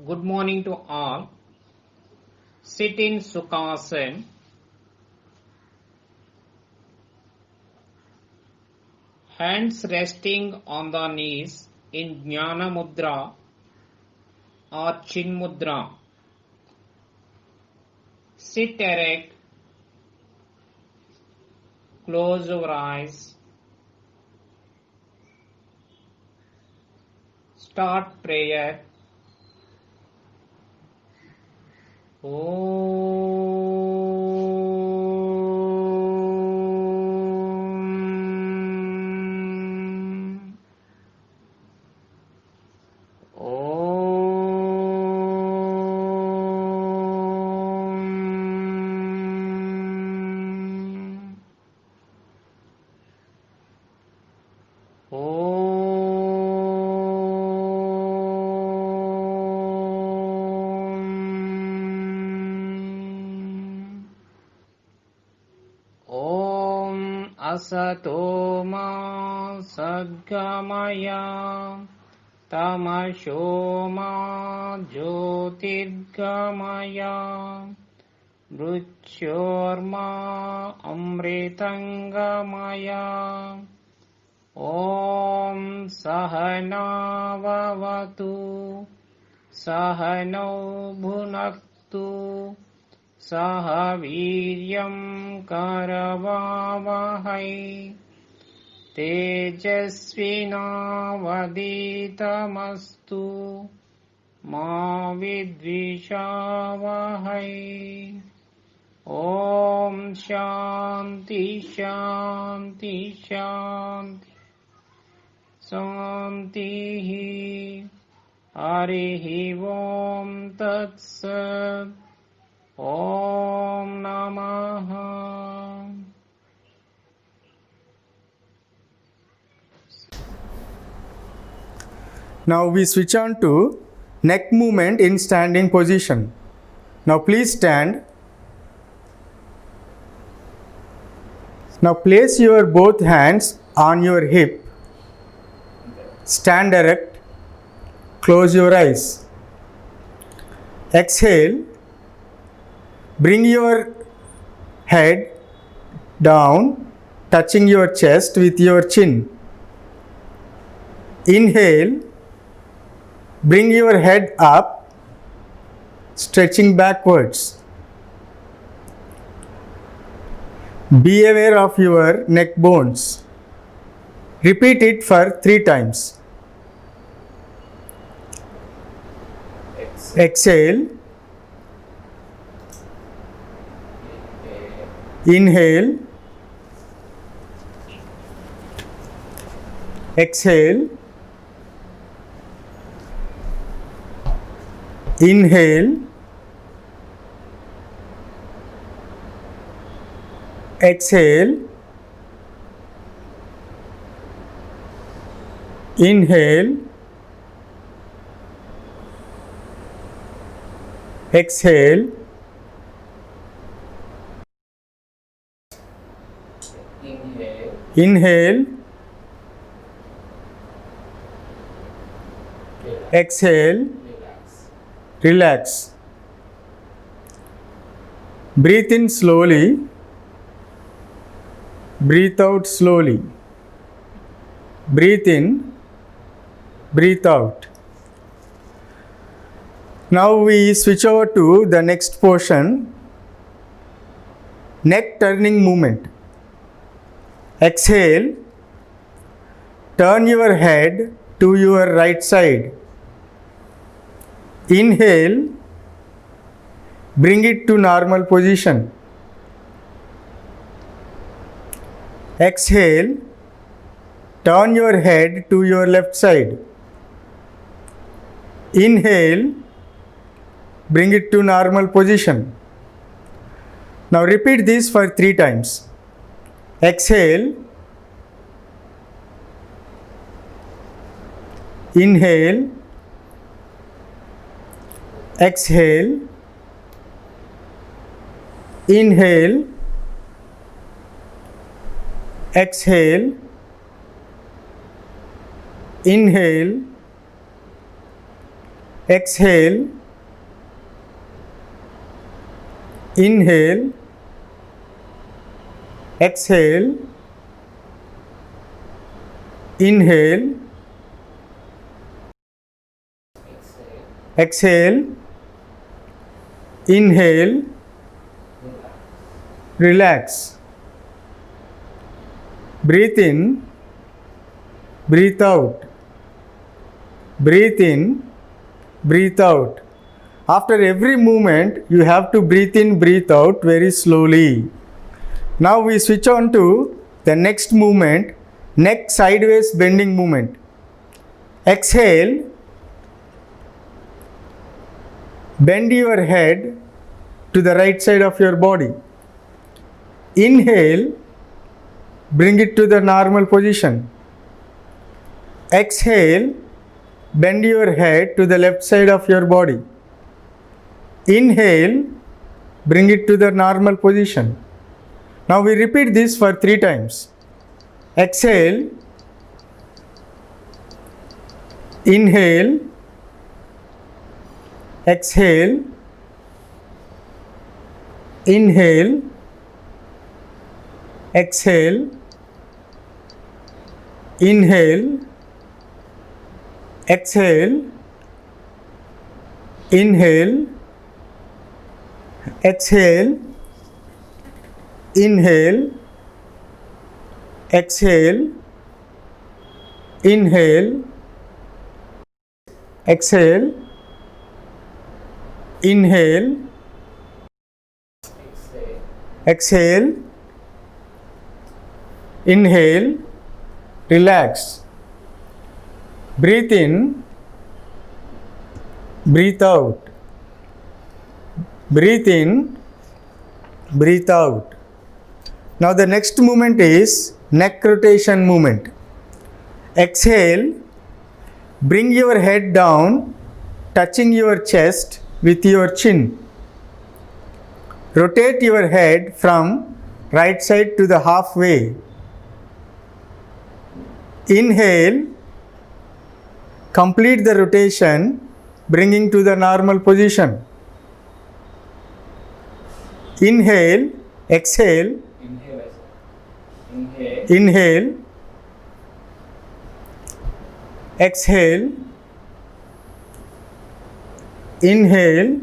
Good morning to all. Sit in Sukhasana. Hands resting on the knees in Jnana Mudra or Chin Mudra. Sit erect. Close your eyes. Start prayer. Asato ma sadgamaya tamasho ma jyotirgamaya mrityorma amritangamaya Om Sahana Vavatu Sahano Bhunaktu Saha Viryam Karavavahai Tejasvinavaditamastu Ma Vidvishavahai Om Shanti Shanti Shanti Santihi Harihi Om Tat Sat Om Namaha. Now we switch on to neck movement in standing position. Now please stand. Now place your both hands on your hip. Stand erect. Close your eyes. Exhale. Bring your head down, touching your chest with your chin. Inhale. Bring your head up, stretching backwards. Be aware of your neck bones. Repeat it for 3 times. Exhale. Inhale. Exhale. Inhale. Exhale. Inhale. Exhale. Inhale. Exhale. Relax. Breathe in slowly. Breathe out slowly. Breathe in. Breathe out. Now we switch over to the next portion. Neck turning movement. Exhale. Turn your head to your right side. Inhale. Bring it to normal position. Exhale. Turn your head to your left side. Inhale. Bring it to normal position. Now repeat this for 3 times. Exhale. Inhale. Exhale. Inhale. Exhale. Inhale. exhale, inhale, exhale, inhale, exhale, inhale, relax. Breathe in, breathe out. Breathe in, breathe out. After every movement, you have to breathe in, breathe out very slowly. Now we switch on to the next movement, neck sideways bending movement. Exhale, bend your head to the right side of your body. Inhale, bring it to the normal position. Exhale, bend your head to the left side of your body. Inhale, bring it to the normal position. Now we repeat this for 3 times. Exhale, inhale, exhale, inhale, exhale, inhale, exhale, inhale, exhale, inhale, exhale, inhale, exhale, inhale, exhale, inhale, relax. Breathe in, breathe out. Breathe in, breathe out. Now the next movement is neck rotation movement. Exhale, bring your head down, touching your chest with your chin. Rotate your head from right side to the halfway. Inhale, complete the rotation, bringing to the normal position. Inhale, exhale, inhale, exhale, inhale,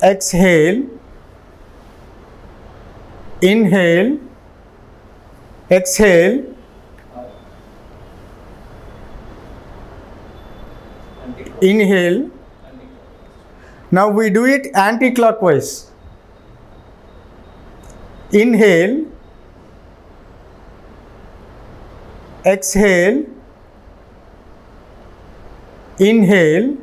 exhale, inhale, exhale, inhale. Now we do it anti-clockwise. Inhale, exhale, inhale,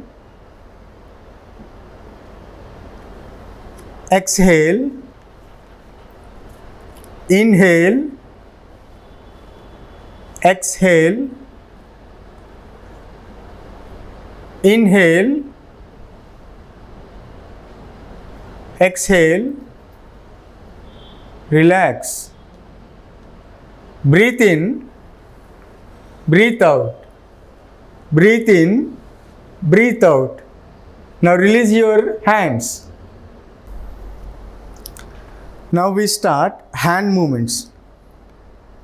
exhale, inhale, exhale, inhale, exhale, relax. Breathe in, breathe out. Breathe in, breathe out. Now release your hands. Now we start hand movements.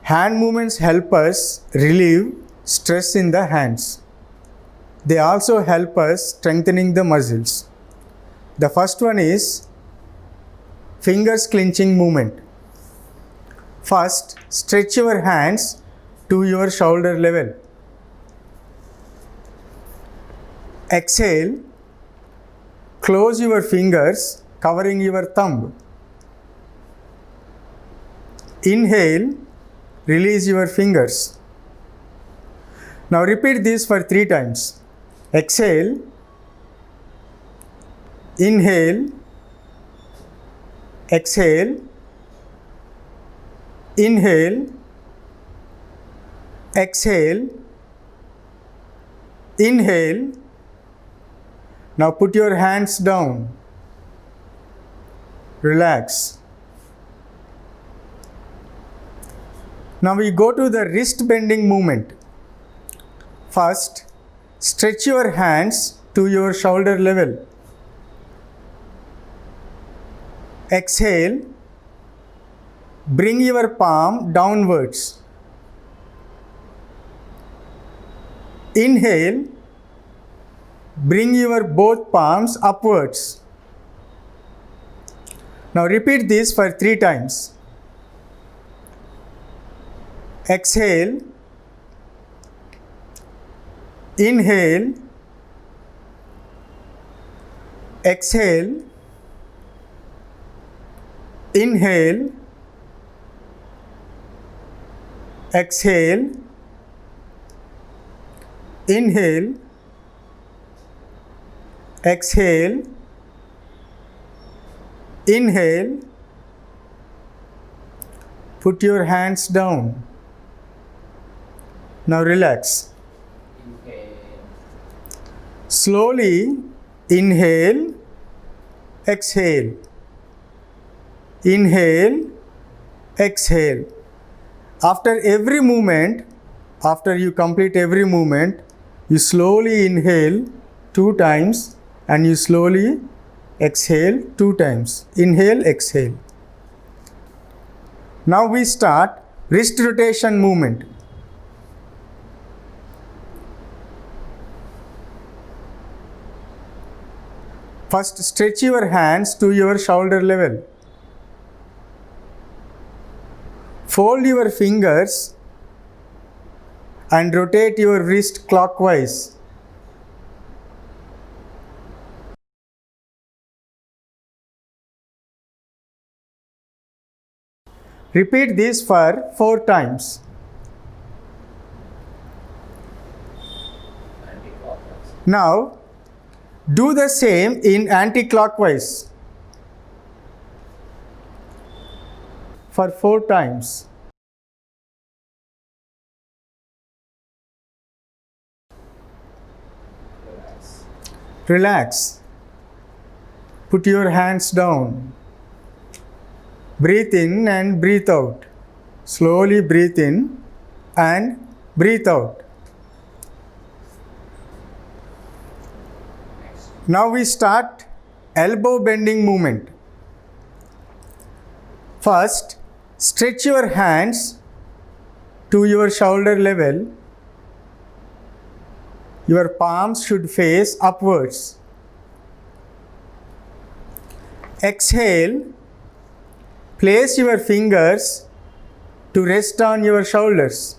Hand movements help us relieve stress in the hands. They also help us strengthening the muscles. The first one is fingers clenching movement. First, stretch your hands to your shoulder level. Exhale, close your fingers covering your thumb. Inhale, release your fingers. Now repeat this for 3 times. Exhale, inhale, exhale, inhale, exhale, inhale. Now put your hands down. Relax. Now we go to the wrist bending movement. First, stretch your hands to your shoulder level. Exhale, bring your palm downwards. Inhale, bring your both palms upwards. Now repeat this for 3 times. Exhale, inhale, exhale, inhale, exhale, inhale, exhale, inhale. Put your hands down. Now relax. Slowly inhale, exhale. Inhale, exhale. After every movement, after you complete every movement, you slowly inhale 2 times and you slowly exhale 2 times. Inhale, exhale. Now we start wrist rotation movement. First, stretch your hands to your shoulder level. Fold your fingers and rotate your wrist clockwise. Repeat this for 4 times. Now, do the same in anti-clockwise for 4 times. Relax. Put your hands down. Breathe in and breathe out. Slowly breathe in and breathe out. Now we start elbow bending movement. First, stretch your hands to your shoulder level. Your palms should face upwards. Exhale, place your fingers to rest on your shoulders.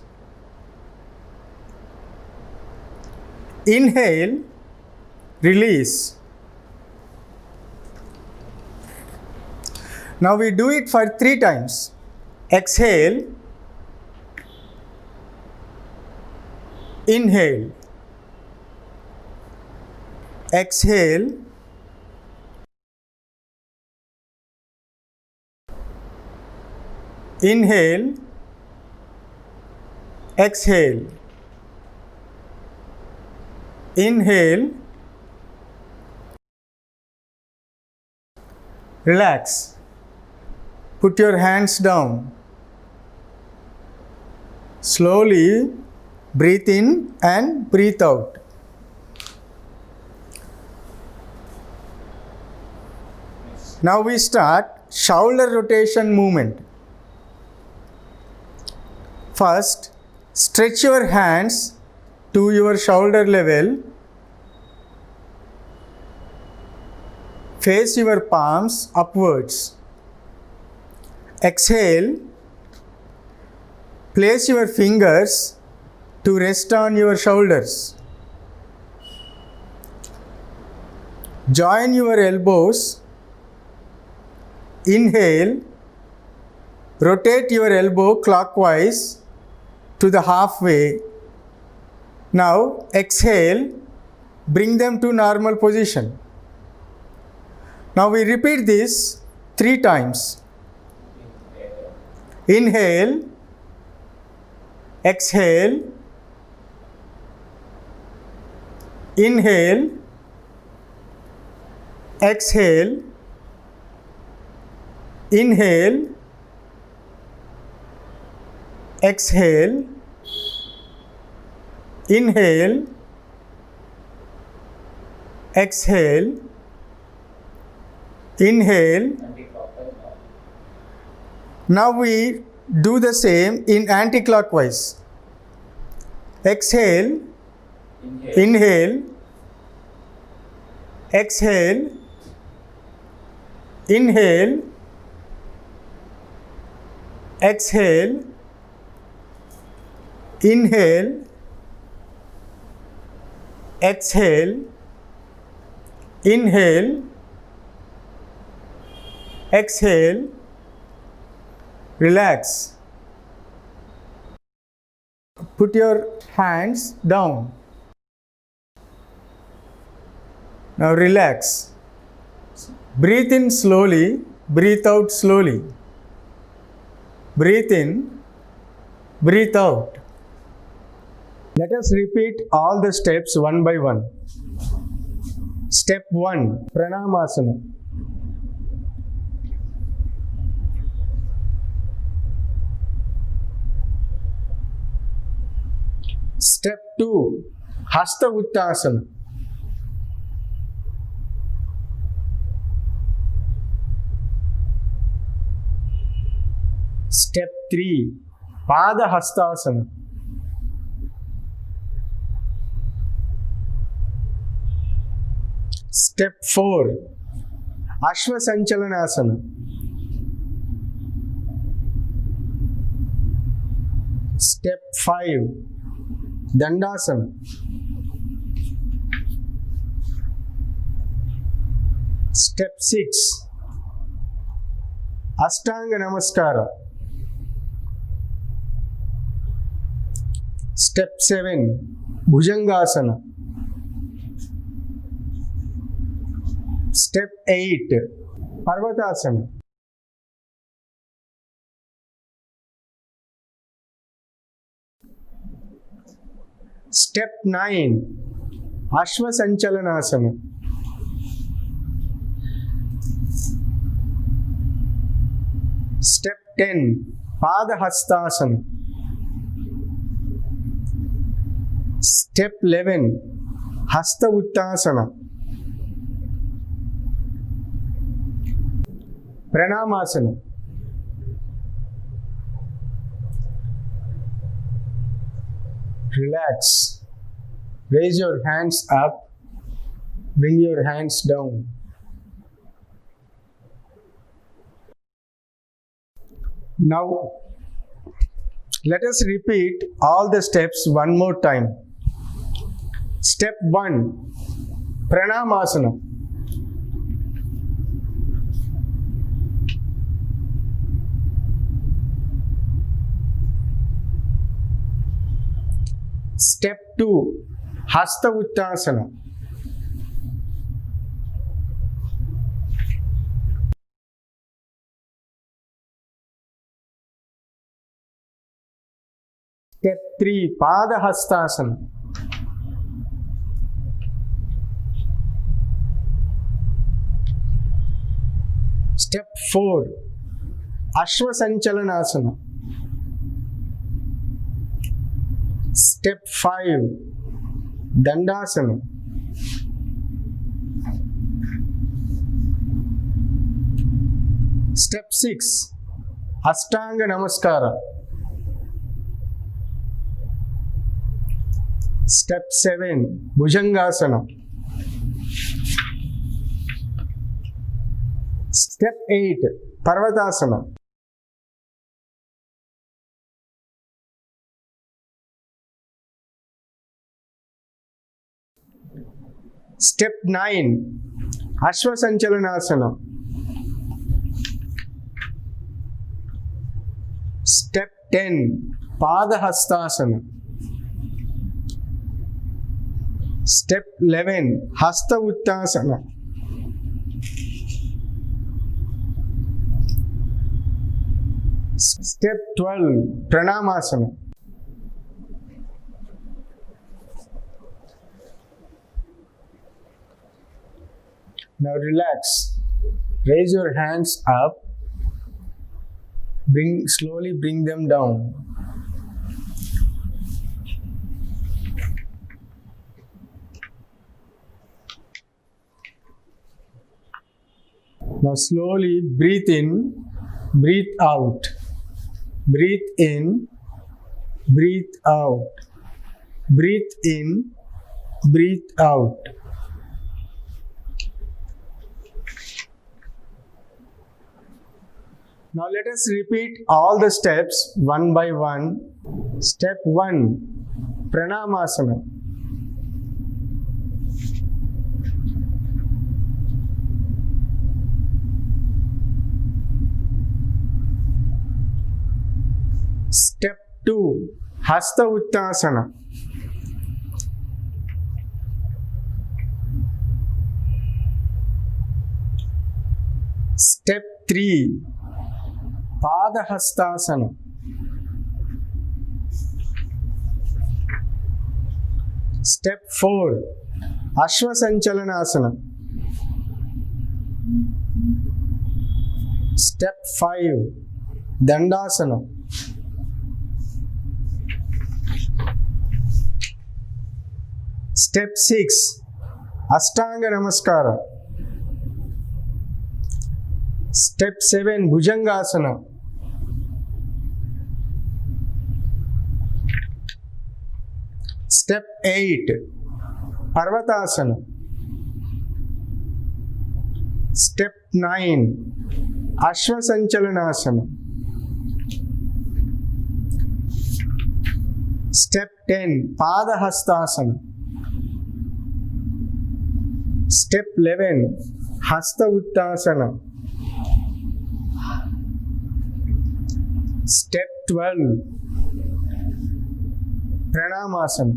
Inhale, release. Now we do it for 3 times. Exhale, inhale, exhale, inhale, exhale, inhale, relax. Put your hands down. Slowly breathe in and breathe out. Now we start shoulder rotation movement. First, stretch your hands to your shoulder level. Face your palms upwards. Exhale. Place your fingers to rest on your shoulders. Join your elbows. Inhale. Rotate your elbow clockwise to the halfway. Now exhale. Bring them to normal position. Now we repeat this 3 times. Inhale, exhale, inhale, exhale, inhale, exhale, inhale, exhale, inhale. Now we do the same in anti-clockwise. Exhale, inhale, exhale, inhale, exhale, inhale, exhale, inhale, exhale, relax. Put your hands down. Now relax. Breathe in slowly, breathe out slowly. Breathe in, breathe out. Let us repeat all the steps one by one. Step 1, Pranamasana. Step 2, Hasta Uttasana. Step 3, Pada Hastasana. Step 4, Ashvasanchalanasana. Step 5, Dandasana. Step 6, Ashtanga Namaskara. Step 7, Bhujangasana. Step 8, Parvatasana. Step 9, Ashvasanchalanasana. Step 10, Padahastasana. Step 11, Hasta Uttasana. Pranamasana. Relax. Raise your hands up. Bring your hands down. Now, let us repeat all the steps one more time. Step 1, Pranamasana. Step 2, Hasta Uttasana. Step 3, Padahastasana. Step 4, Ashvasanchalanasana. Step 5, Dandasana. Step 6, Ashtanga Namaskara. Step 7, Bhujangasana. Step 8, Parvatasana. Step 9, Ashvasanchalanasana. Step 10, Padahastasana. Step 11, Hasta Uttasana. Step 12, Pranamasana. Now relax. Raise your hands up. Slowly bring them down. Now slowly breathe in, breathe out. Breathe in, breathe out. Breathe in, breathe out. Now let us repeat all the steps one by one. Step 1, Pranamasana. Step 2, Hasta Uttanasana. Step 3, Padahastasana. Step 4, Ashwasanchalanasana. Step 5, Dandasana. Step 6, Ashtanga Namaskara. Step 7, Bhujangasana. Step 8, Parvatasana. Step 9, Ashwasanchalanasana. Step 10, Padahastasana. Step 11, Hasta Uttasana. Step 12, Pranamasana.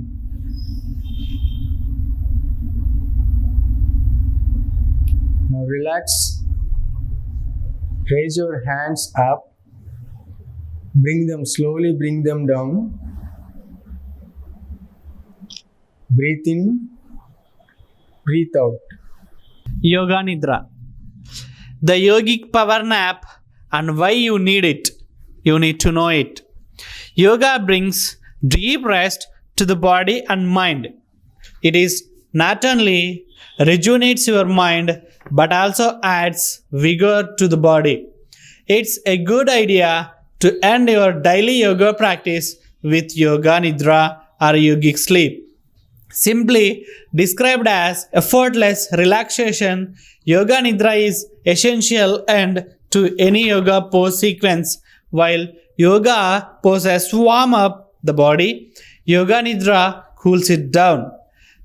Now relax. Raise your hands up. Bring them slowly, bring them down. Breathe in, breathe out. Yoga Nidra. The yogic power nap and why you need it. You need to know it. Yoga brings deep rest to the body and mind. It is not only rejuvenates your mind but also adds vigor to the body. It's a good idea to end your daily yoga practice with Yoga Nidra or yogic sleep. Simply described as effortless relaxation, Yoga Nidra is essential end to any yoga pose sequence. While yoga poses warm up the body, Yoga Nidra cools it down.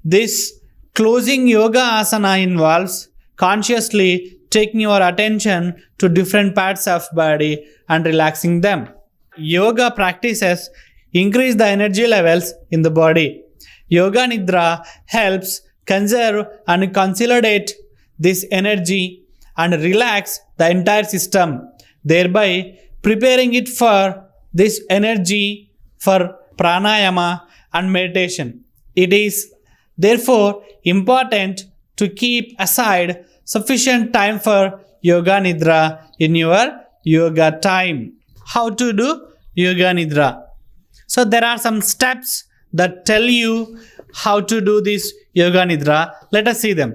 This closing yoga asana involves consciously taking your attention to different parts of body and relaxing them. Yoga practices increase the energy levels in the body. Yoga Nidra helps conserve and consolidate this energy and relax the entire system, thereby preparing it for this energy for pranayama and meditation. It is therefore important to keep aside sufficient time for Yoga Nidra in your yoga time. How to do Yoga Nidra? So there are some steps that tell you how to do this Yoga Nidra. Let us see them.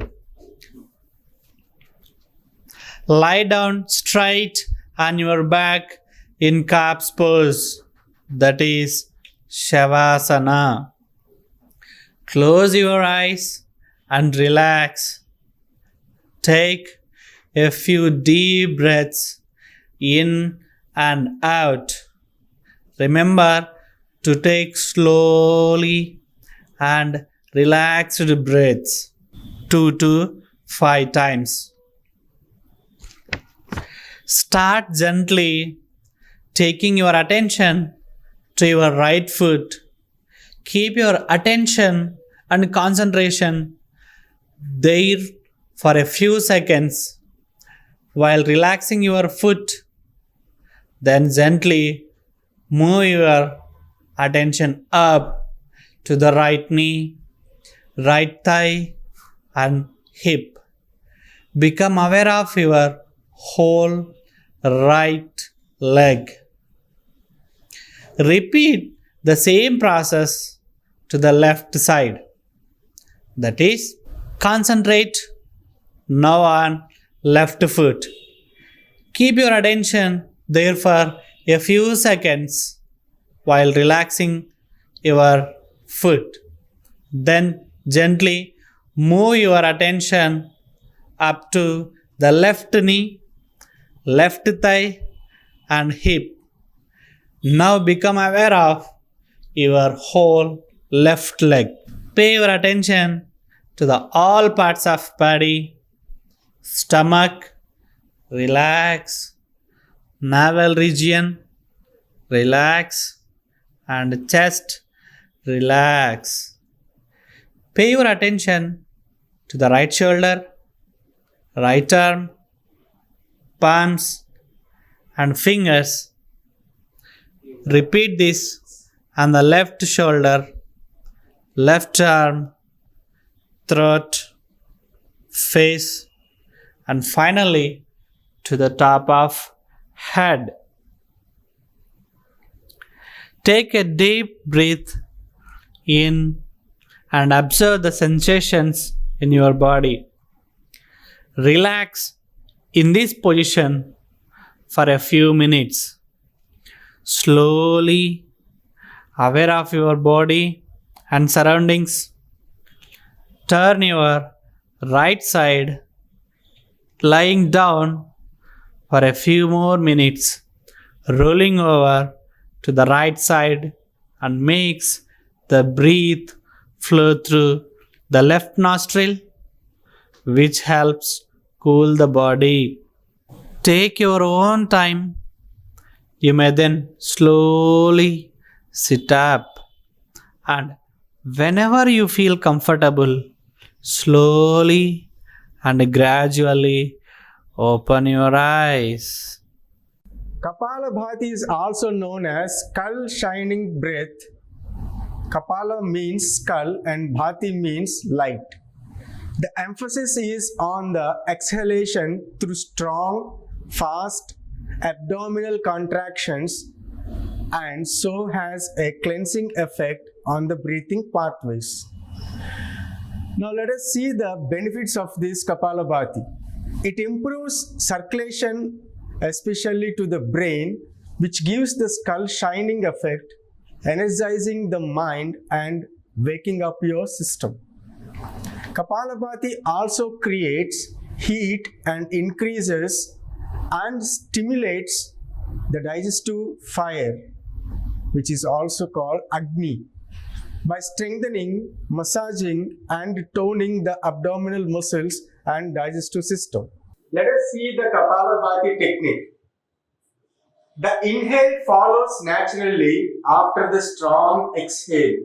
Lie down straight on your back in calf's pose, that is Shavasana. Close your eyes and relax. Take a few deep breaths in and out. Remember to take slowly and relaxed breaths 2 to 5 times. Start gently, taking your attention to your right foot. Keep your attention and concentration there for a few seconds while relaxing your foot. Then gently move your attention up to the right knee, right thigh and hip. Become aware of your whole right leg. Repeat the same process to the left side. That is, concentrate now on left foot. Keep your attention there for a few seconds while relaxing your foot. Then gently move your attention up to the left knee, left thigh, and hip. Now become aware of your whole left leg. Pay your attention to the all parts of body, stomach, relax, navel region, relax, and chest, relax. Pay your attention to the right shoulder, right arm, palms, and fingers. Repeat this on the left shoulder, left arm, throat, face, and finally to the top of head. Take a deep breath in and observe the sensations in your body. Relax in this position for a few minutes. Slowly aware of your body and surroundings. Turn your right side, lying down for a few more minutes, rolling over to the right side and makes the breath flow through the left nostril, which helps cool the body. Take your own time. You may then slowly sit up, and whenever you feel comfortable, slowly and gradually open your eyes. Kapalabhati is also known as skull shining breath. Kapala means skull and bhati means light. The emphasis is on the exhalation through strong, fast abdominal contractions, and so has a cleansing effect on the breathing pathways. Now let us see the benefits of this Kapalabhati. It improves circulation, especially to the brain, which gives the skull shining effect, energizing the mind and waking up your system. Kapalabhati also creates heat and increases and stimulates the digestive fire, which is also called Agni, by strengthening, massaging, and toning the abdominal muscles and digestive system. Let us see the Kapalabhati technique. The inhale follows naturally after the strong exhale.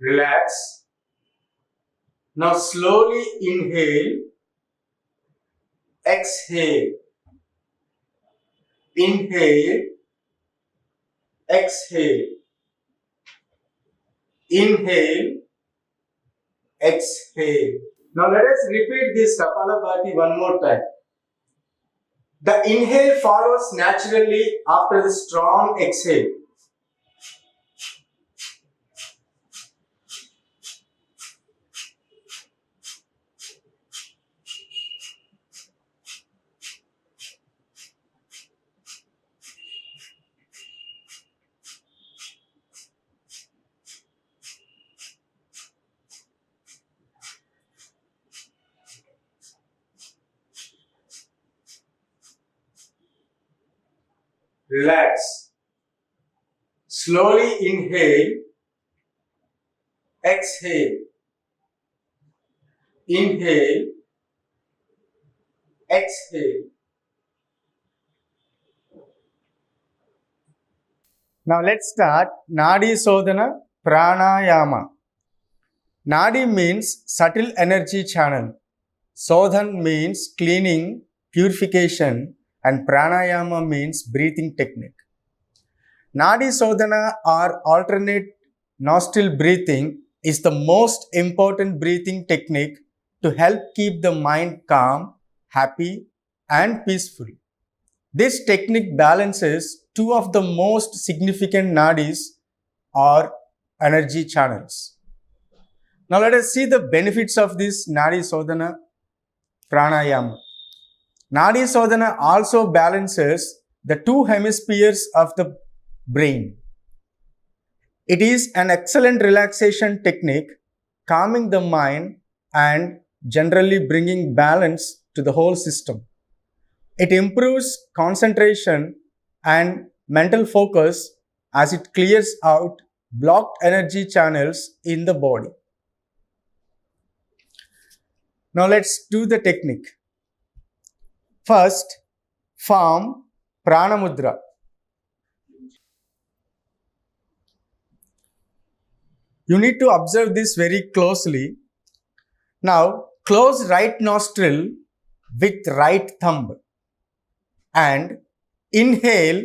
Relax. Now slowly inhale, exhale, inhale, exhale, inhale, exhale. Now let us repeat this Kapalabhati one more time. The inhale follows naturally after the strong exhale. Relax. Slowly inhale, exhale, inhale, exhale. Now let's start Nadi Sodhana Pranayama. Nadi means subtle energy channel. Sodhan means cleaning, purification, and Pranayama means breathing technique. Nadi Sodhana or alternate nostril breathing is the most important breathing technique to help keep the mind calm, happy, and peaceful. This technique balances two of the most significant nadis or energy channels. Now let us see the benefits of this Nadi Sodhana Pranayama. Nadi Sodhana also balances the two hemispheres of the brain. It is an excellent relaxation technique, calming the mind and generally bringing balance to the whole system. It improves concentration and mental focus as it clears out blocked energy channels in the body. Now let's do the technique. First, form Pranamudra. You need to observe this very closely. Now, close right nostril with right thumb and inhale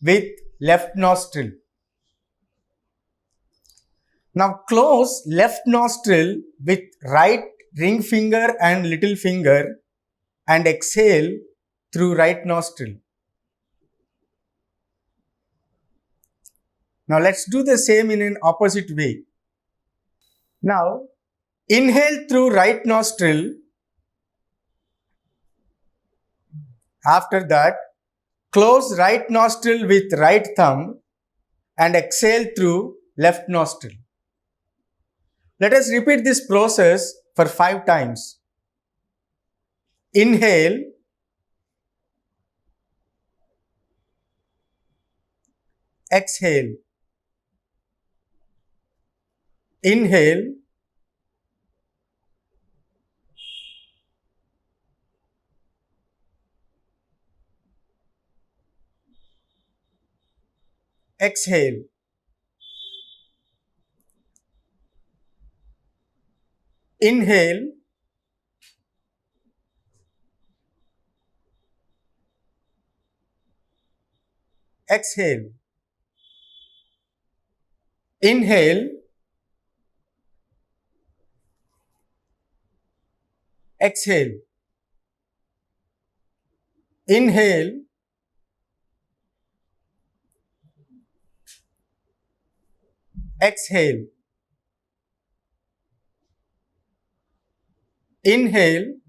with left nostril. Now, close left nostril with right ring finger and little finger and exhale through right nostril. Now, let's do the same in an opposite way. Now, inhale through right nostril. After that, close right nostril with right thumb and exhale through left nostril. Let us repeat this process for 5 times. Inhale, exhale, inhale, exhale. Inhale, exhale. Inhale, exhale. Inhale, exhale. Inhale,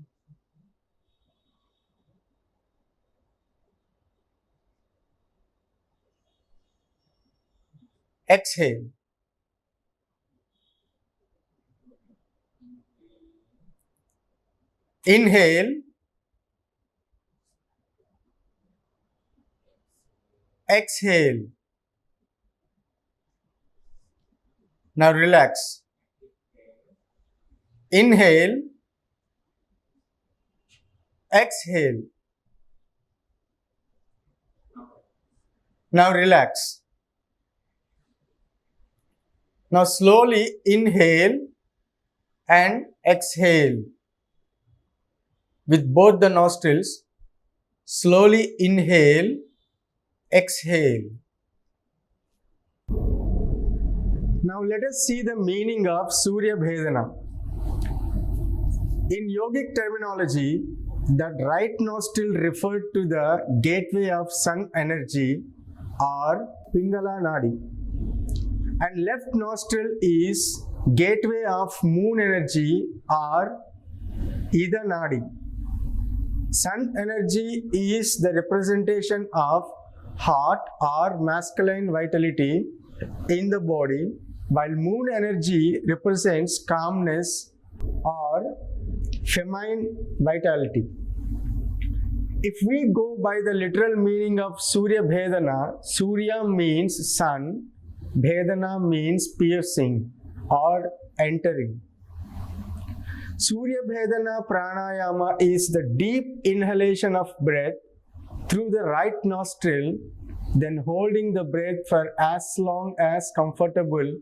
exhale. Inhale, exhale. Now relax. Inhale, exhale. Now relax. Now slowly inhale and exhale. With both the nostrils, slowly inhale, exhale. Now let us see the meaning of Surya Bhedana. In yogic terminology, the right nostril referred to the gateway of sun energy or Pingala Nadi, and left nostril is gateway of moon energy or Ida Nadi. Sun energy is the representation of hot or masculine vitality in the body, while moon energy represents calmness or feminine vitality. If we go by the literal meaning of Surya Bhedana, Surya means sun, Bhedana means piercing or entering. Surya Bhedana Pranayama is the deep inhalation of breath through the right nostril then holding the breath for as long as comfortable,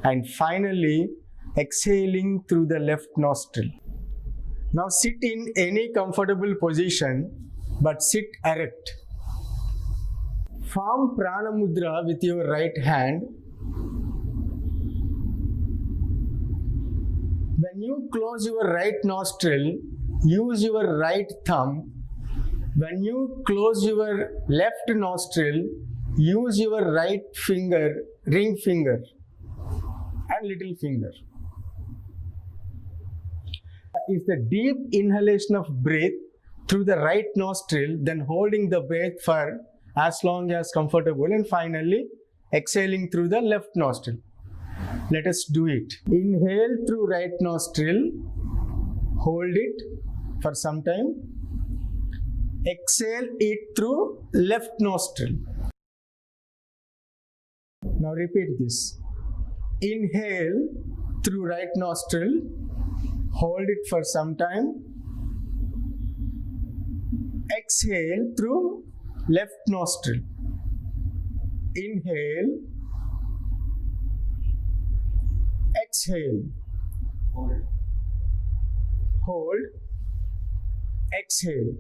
and finally exhaling through the left nostril. Now sit in any comfortable position, but sit erect. Form Prana Mudra with your right hand. When you close your right nostril, use your right thumb. When you close your left nostril, use your right finger, ring finger, and little finger. Is the deep inhalation of breath through the right nostril, then holding the breath for as long as comfortable, and finally exhaling through the left nostril. Let us do it. Inhale through right nostril, hold it for some time. Exhale it through left nostril. Now repeat this. Inhale through right nostril, hold it for some time. Exhale through left nostril. Inhale. Exhale. Hold. Exhale.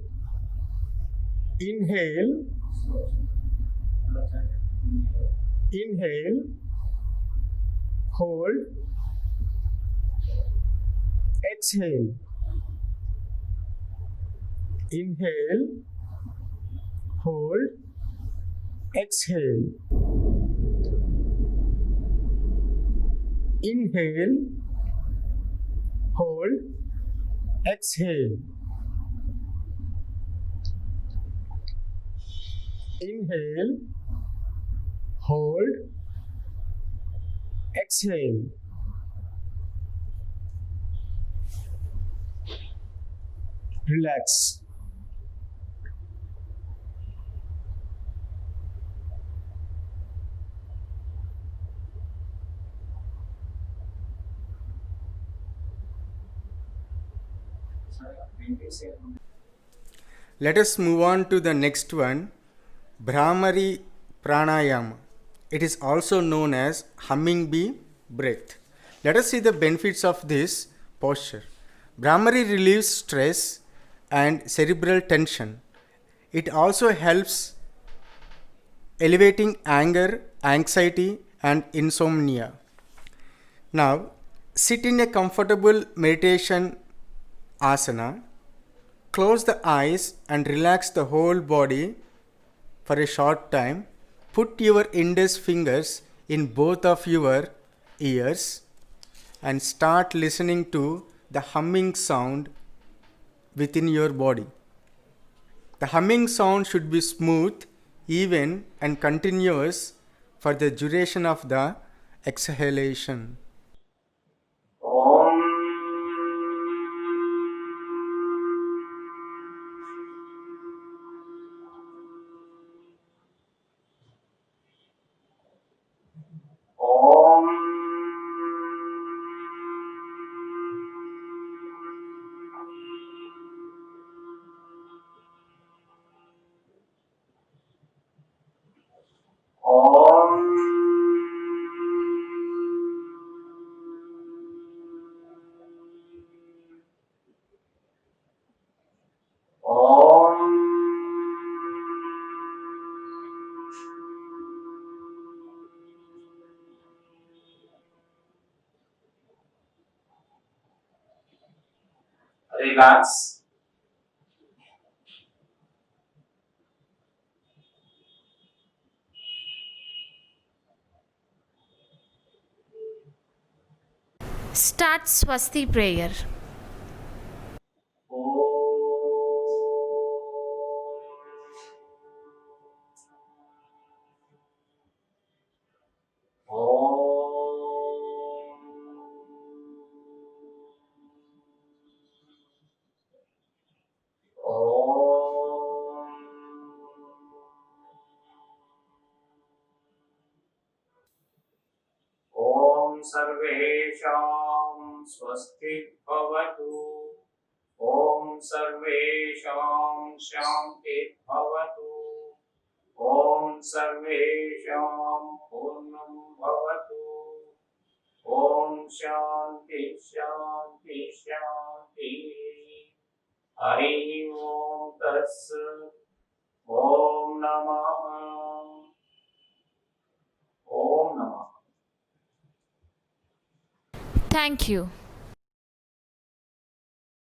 Inhale. Inhale. Hold. Exhale. Inhale. Hold. Exhale. Inhale. Hold. Exhale. Inhale. Hold. Exhale. Relax. Let us move on to the next one, Bhramari Pranayama. It is also known as humming bee breath. Let us see the benefits of this posture. Bhramari relieves stress and cerebral tension. It also helps elevating anger, anxiety, and insomnia. Now, sit in a comfortable meditation asana. Close the eyes and relax the whole body for a short time. Put your index fingers in both of your ears and start listening to the humming sound within your body. The humming sound should be smooth, even, and continuous for the duration of the exhalation. Relax. Start Swasti prayer. सर्वेषां स्वस्ति भवतु। ॐ सर्वेषां शान्ति भवतु। ॐ सर्वेषां पूर्णं भवतु। ॐ शान्ति शान्ति शान्तिः। हरिः ॐ तत्सत्। ॐ नमः। ॐ नमः। Thank you.